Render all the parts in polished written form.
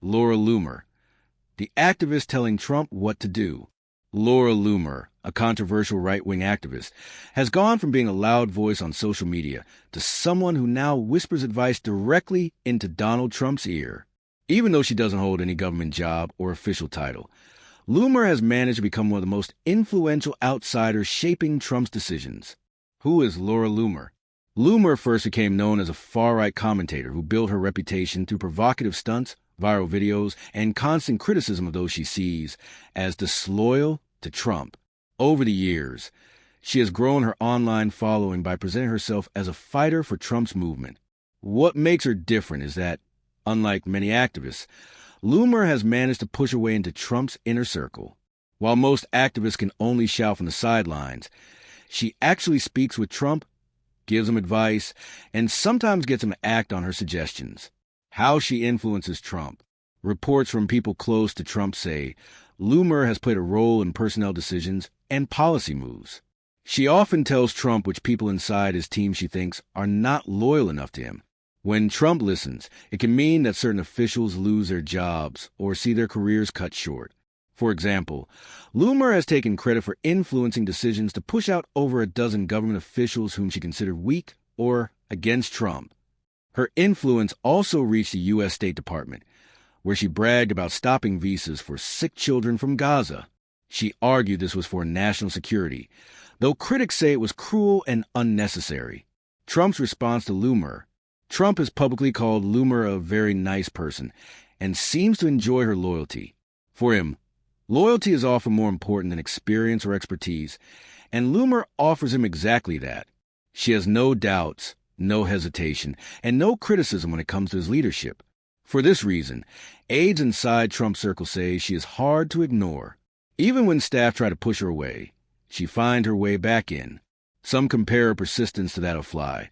Laura Loomer, the activist telling Trump what to do. Laura Loomer, a controversial right-wing activist, has gone from being a loud voice on social media to someone who now whispers advice directly into Donald Trump's ear. Even though she doesn't hold any government job or official title, Loomer has managed to become one of the most influential outsiders shaping Trump's decisions. Who is Laura Loomer? Loomer first became known as a far-right commentator who built her reputation through provocative stunts, viral videos, and constant criticism of those she sees as disloyal to Trump. Over the years, she has grown her online following by presenting herself as a fighter for Trump's movement. What makes her different is that, unlike many activists, Loomer has managed to push her way into Trump's inner circle. While most activists can only shout from the sidelines, she actually speaks with Trump, gives him advice, and sometimes gets him to act on her suggestions. How she influences Trump. Reports from people close to Trump say Loomer has played a role in personnel decisions and policy moves. She often tells Trump which people inside his team she thinks are not loyal enough to him. When Trump listens, it can mean that certain officials lose their jobs or see their careers cut short. For example, Loomer has taken credit for influencing decisions to push out over a dozen government officials whom she considered weak or against Trump. Her influence also reached the U.S. State Department, where she bragged about stopping visas for sick children from Gaza. She argued this was for national security, though critics say it was cruel and unnecessary. Trump's response to Loomer. Trump has publicly called Loomer a very nice person and seems to enjoy her loyalty. For him, loyalty is often more important than experience or expertise, and Loomer offers him exactly that. She has no doubts, no hesitation, and no criticism when it comes to his leadership. For this reason, aides inside Trump's circle say she is hard to ignore. Even when staff try to push her away, she finds her way back in. Some compare her persistence to that of Fly,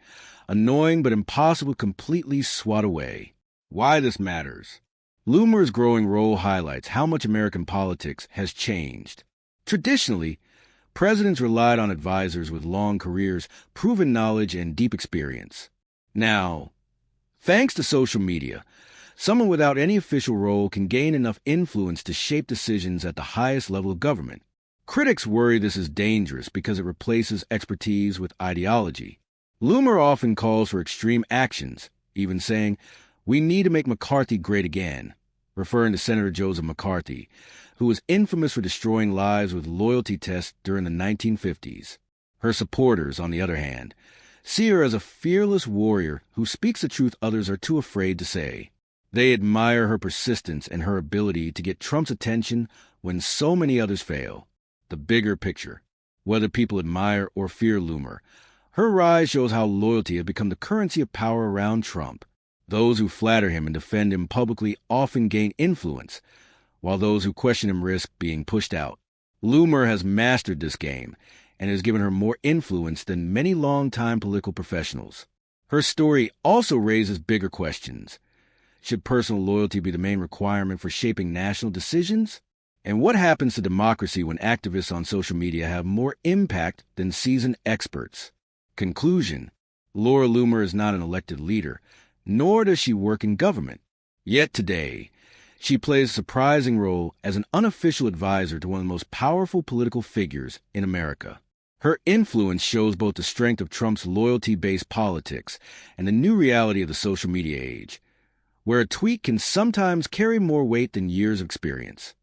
annoying but impossible to completely swat away. Why this matters. Loomer's growing role highlights how much American politics has changed. Traditionally, presidents relied on advisors with long careers, proven knowledge, and deep experience. Now, thanks to social media, someone without any official role can gain enough influence to shape decisions at the highest level of government. Critics worry this is dangerous because it replaces expertise with ideology. Loomer often calls for extreme actions, even saying, "We need to make McCarthy great again," referring to Senator Joseph McCarthy, who was infamous for destroying lives with loyalty tests during the 1950s. Her supporters, on the other hand, see her as a fearless warrior who speaks the truth others are too afraid to say. They admire her persistence and her ability to get Trump's attention when so many others fail. The bigger picture. Whether people admire or fear Loomer, her rise shows how loyalty has become the currency of power around Trump. Those who flatter him and defend him publicly often gain influence, while those who question him risk being pushed out. Loomer has mastered this game and has given her more influence than many longtime political professionals. Her story also raises bigger questions. Should personal loyalty be the main requirement for shaping national decisions? And what happens to democracy when activists on social media have more impact than seasoned experts? Conclusion: Laura Loomer is not an elected leader, nor does she work in government. Yet today, she plays a surprising role as an unofficial advisor to one of the most powerful political figures in America. Her influence shows both the strength of Trump's loyalty-based politics and the new reality of the social media age, where a tweet can sometimes carry more weight than years of experience.